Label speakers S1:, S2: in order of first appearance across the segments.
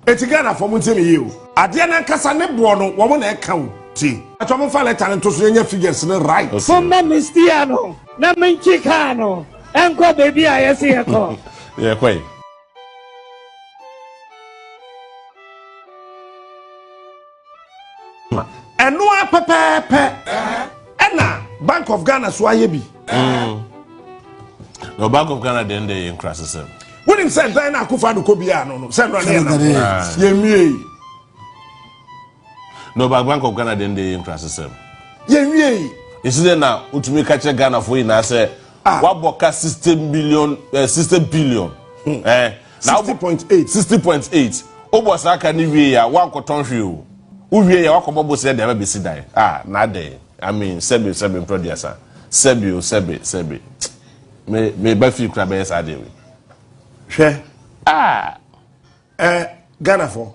S1: Etigana for Muntimi you. Adiana Casanebo, woman account. Tea. A Tom Fala talent to see your figures in the right.
S2: From Mistiano, Namin Chicano, Uncle Baby, I see a call.
S3: Yeah, quite.
S1: And no papa. Anna, Bank of Ghana, Swayebi.
S3: No, Bank of Ghana, then they in crisis.
S1: When him said, Diana Akufo Kobiano, send on Ye.
S3: No, Bank of Ghana, then they in crisis.
S1: Ye.
S3: Is there now, to me catch a Ghana for you, I say, what boka 60 billion. Now 60.8. Almost I can even one cotton shoe. Uwe ya wako bobo said never be sidai. Not there. I mean, sebi producer. Sebi. Me buffy crab as I do.
S1: Share. Ghana for.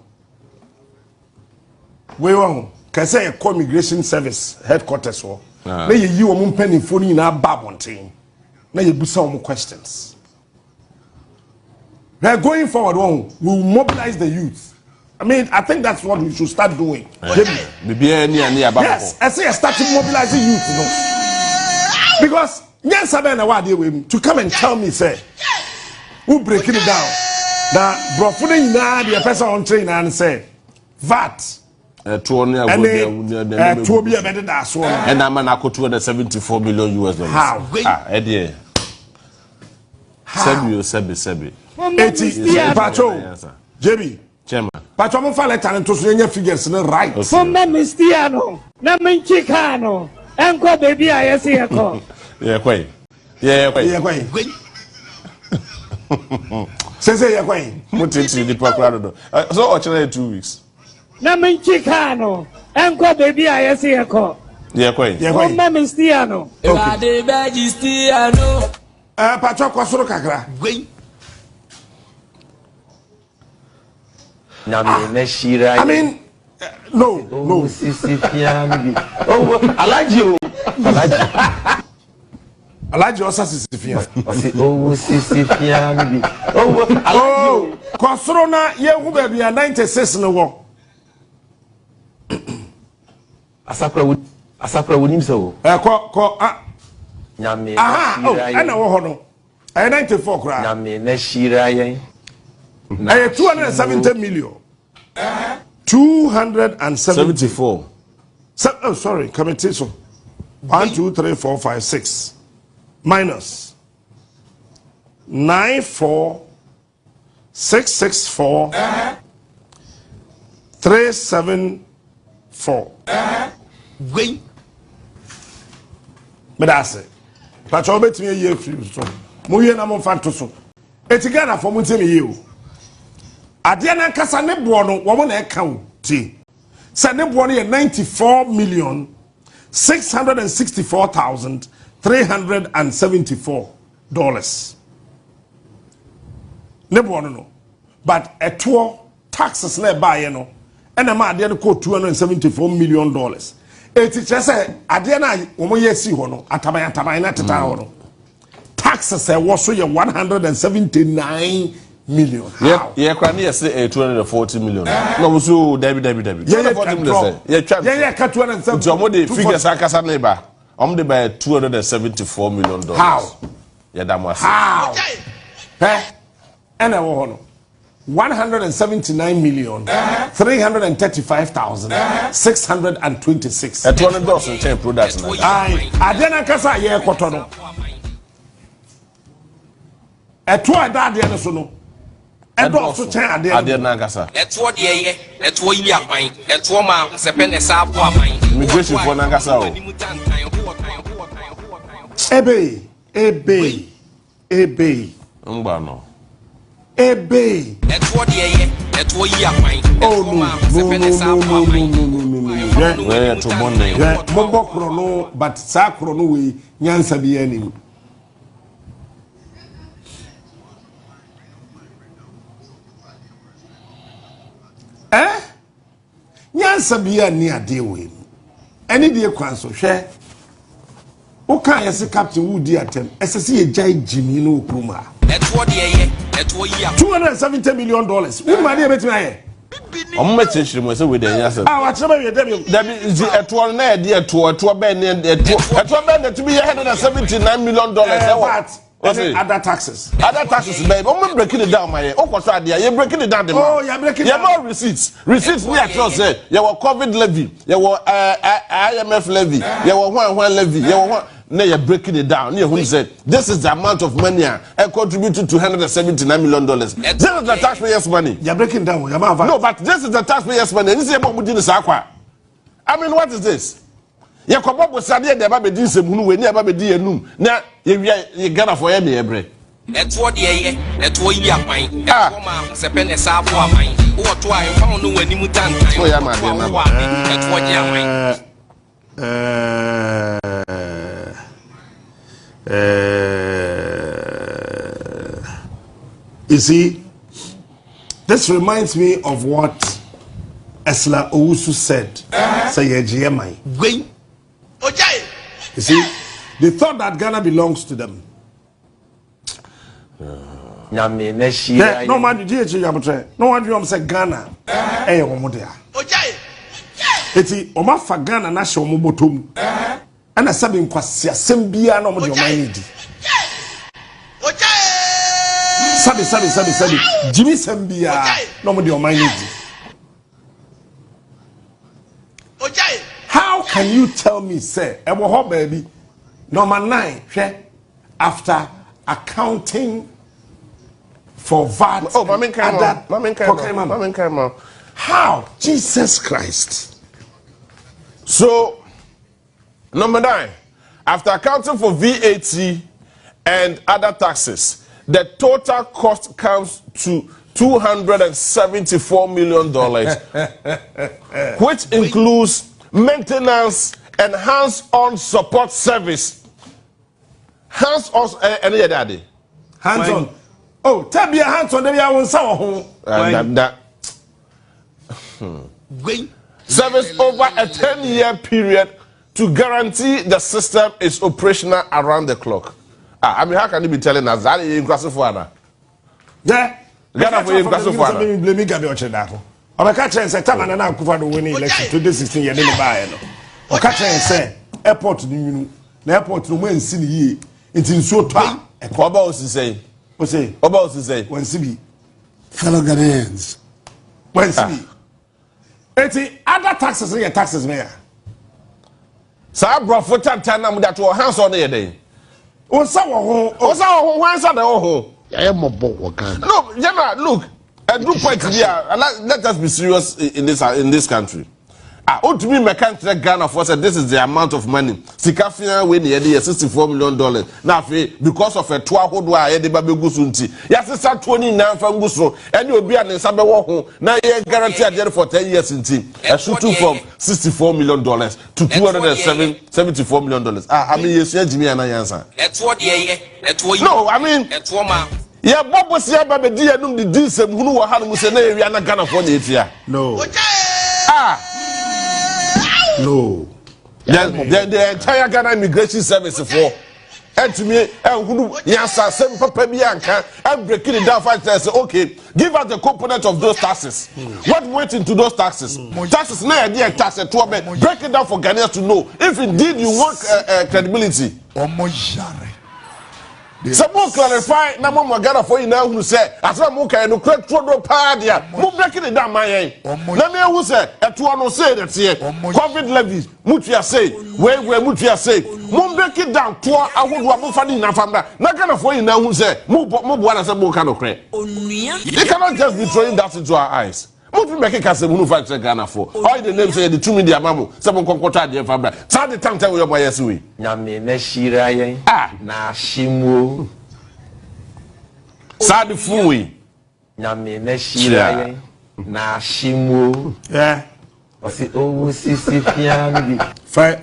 S1: We won. Can say a immigration service headquarters for. Now you are penny phone in our babon team. Now you put some questions. We are going forward. We will mobilize the youth. I mean, I think that's what we should start doing. Yes, I say I started mobilizing youth. Because yes, I mean, what they to come and tell me, say, who breaking it down? That brought the person on train and say, VAT.
S3: And to be a better that's one. And I'm an ACO 274 million US dollars. How? Eddie. Sebi.
S1: 80 Pacho. JB.
S3: Chairman.
S1: Pacho Fala talent to see your figures in the right.
S2: From Mistiano, Namin Chicano, Uncle Baby, I see a call.
S3: Yeah, quite. Yeah, quite.
S1: Say, you're going.
S3: Put it in the procurado. So, actually, 2 weeks.
S2: Namin Chicano, Uncle Baby, I see a call.
S3: Yeah, quite.
S2: From Mistiano.
S1: Pacho Kwasuro Kakra. I mean, no.
S4: Oh, I like you.
S1: I like your Sicilian.
S4: Oh, Sicilian. Oh,
S1: Kwasrona, you will be a 96 in the war.
S4: Asapra would him so.
S1: I know. I 94 cry. I have 270 million. 274. Oh, sorry, committee. 1, 2, 3, 4, 5, 6. Minus 9, 4, 6, 6, 4, 3, 7, 4. Wait. But that's it. But I'll bet me a year free. Muye na mo fanto so. Etigana for muntemi you. Adiana kasa ne bono wo na eka wo ti. Say ne bono ye 94,664,374 dollars. Ne bono no. But eto taxes na ba ye no. Ena ma ade no ko 274 million dollars. Eti chese ade na wo mo ye si ho no ataban na teta ho no. Taxes was so 179 million.
S3: Yeah, can you say 240 million? No, so David. Yeah,
S1: 270.
S3: So the figures are kasa labor. The by 274 million dollars.
S1: How?
S3: Yeah, that was
S1: how? And I want 179 million 335,626.
S3: A $200 chain products.
S1: I didn't kasa yeah kotono. Eto adade no so no edo so chen ade
S3: na gasa
S5: eto de ye eto yi akwan eto ma sepe ne sa abo aman
S3: immigration for na gasa o
S1: ebe
S3: ngba no
S1: ebe
S5: eto de ye eto yi akwan eto ma sepe ne sa abo aman
S3: yeah to bonne
S1: mo kro no but sa kro no we nyansa bi anim. Nyansa biya ni ade we eni de kwan so hwe o kan yesi captain Woody atem esese ye jai jimi no okruma
S5: eto de ye eto yi
S1: 270 million dollars wo ma de betimi aye
S3: Omumechi mo say we dey answer.
S1: Ah, what trouble you dem.
S3: Dabi eto na e dey eto be ne eto be na to be $179 million
S1: VAT. Other taxes.
S3: Other taxes, babe. I'm breaking it down, my. You're breaking it down.
S1: Oh, you're breaking it down.
S3: You have more receipts. Receipts, we at all say. You were COVID levy. You were IMF levy. You were one levy. You were one. Now you're breaking it down. You said this is the amount of money I contributed to $179 million. This is the taxpayers' money.
S1: You're breaking down.
S3: No, but this is the taxpayers' money. This is about I mean, what is this? Ya kobo sade de ba be di nsem we ni ba be di enum na ye Ghana for ye me ebre
S5: eto de ye eto yi akwan eto ma sepe ne sa abo aman wo to a fa no wani mu tantan
S3: so ya ma de na
S5: eto de aman
S1: you see, this reminds me of what Esla Owusu said. Say ye GMI. You see, they thought that Ghana belongs to them. No man, no one say Ghana. Eh, Omodea. Eti Oma fa Ghana na she omobotom. Ana sabi nkwasi asem bia na omode omanidi. Sabi. Jimmy Sambia na omode omanidi. How can you tell me, say, baby, number 9, after accounting for VAT?
S3: Oh, Mama
S1: How? Jesus Christ.
S3: So, number 9, after accounting for VAT and other taxes, the total cost comes to $274 million, which includes maintenance and hands-on support service. Hands-on, any daddy?
S1: Hands-on. Oh, tell me hands-on. Then I want someone.
S3: Service over a 10-year period to guarantee the system is operational around the clock. I mean, how can you be telling us that in Kwasufwana?
S1: Yeah.
S3: Ghana for Kwasufwana.
S1: Blame Gabi Ochedako. I catch and say, Tama na Akufo do win election 2016 year dey buy no. O catch and say airport ni na airport no man si ni ye. Nti nso twa.
S3: Oba Osisei.
S1: O say
S3: Oba Osisei.
S1: When sibi fellow Ghanaians. When sibi. Eti other taxes here taxes me ya.
S3: Sa brofo tantan na mu that wo hands on here dey.
S1: O sa wo
S3: hands on the ho.
S1: Ya mobo wo Ghana.
S3: No, General, look. At group point here, let us be serious in this country. To me, my country Ghana for said this is the amount of money. Sikafia when he had $64 million. Now, because of a 12 hodwa, Eddie Baby Gusunti. Yes, it's 29 from Guso, and you'll be an Sabawo. Now, you guarantee there for 10 years in team. A shooting from $64 million to $274 million. I mean, you said Jimmy and I answer.
S5: That's what,
S3: no, I mean, that's what, yeah, Bob was here by the dear num the decent who were having to say, I'm not gonna for it here.
S1: No. No.
S3: The entire Ghana immigration service for. And to me, yes, some Papa Bianca, and breaking it down 5 times. Okay, give us the component of those taxes. What went into those taxes? Taxes, no idea, tax at 12. Break it down for Ghanaians to know if indeed you want credibility. Some more clarify, now more Ghana for you now who say, as I'm okay, no credit for no party, more breaking it down my end. Let me who say, at one say that's here, COVID levies, Mutia say, where Mutia say, more break it down, to I would want funny enough from that. Not Ghana for you now who say, move one as a more kind of credit. They cannot just be throwing that into our eyes. What we make a move fight Ghana for? All the names say the 2 media mamu, someone conquer the family. Tell the time tell your boy yes we.
S4: Nyame na shirayen. Na shimu.
S3: Sad fui.
S4: Nyame na shirayen. Na shimu.
S1: Yeah.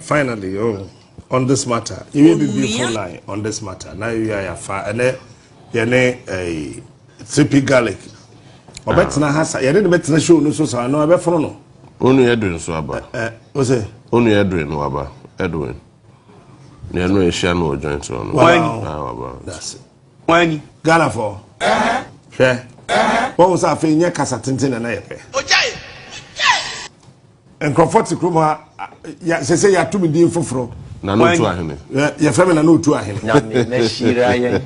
S1: Finally, on this matter, you will be beautiful line on this matter. Now you are and then a CP garlic. Obetina hasa yede de betina show no so so no ebe foro no
S3: onu Edwin so aba
S1: o say
S3: onu Edwin no aba Edwin ne no e share no joint no
S1: wow that's it when Ghana for what was Afenyi kasa tenten na ye pe and Crawford Kruma, say you are too many for.
S3: Na no to ahene.
S1: Your family na no to ahene.
S4: Na me shira yen.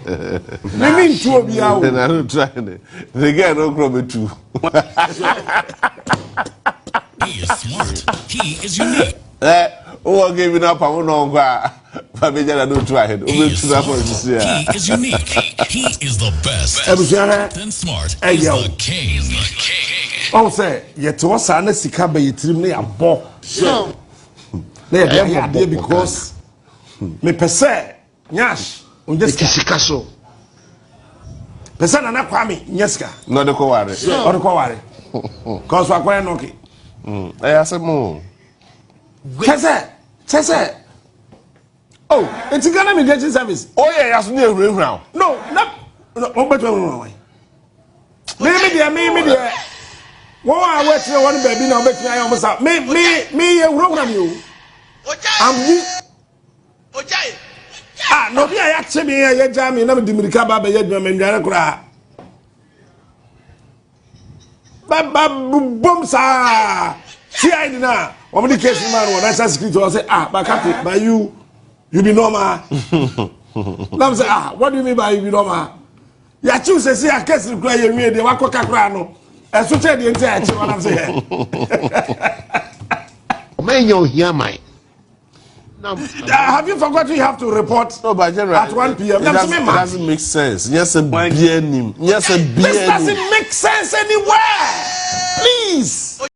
S1: Me mean to obi awo.
S3: Na no to ahene. The guy no grow me too.
S6: He is smart. He is unique.
S3: Oh, giving up on no gwa. Fa be jana no to ahene. O be to na for this year.
S6: He is unique. He is the best. Then smart is the king.
S1: Oh say, yet was na sika be yitrim na abo. There because me pese nyash unje sika so. Pese na kwame nyeska.
S3: No de ko ware.
S1: O de ko ware. Cause wa kwa no ki.
S3: Asemo.
S1: Chese. Oh, it's Ghana Immigration Service.
S3: Oh yeah, yaso na ehurehura.
S1: No, o beto ehurehura. Me there. Wo a wetre won baby na obetumi ayo mo sa. Me ehurehura mi o. Ojai. No be ya chemi ya jami na me dimirika ba be ya dwama ndare kura. Ba bom sa. See I na. Wo me case man wo national security will say but captain by you be normal. Now say what do you mean by you be normal? Ya choose say a case kura ye wie de wakoka kura no. So tell the entire what I'm saying.
S7: Man you hear my.
S1: Have you forgotten you have to report
S3: at 1 p.m.? It doesn't make sense. Yes, a BNM. Yes, a BNM.
S1: This doesn't make sense anywhere. Please.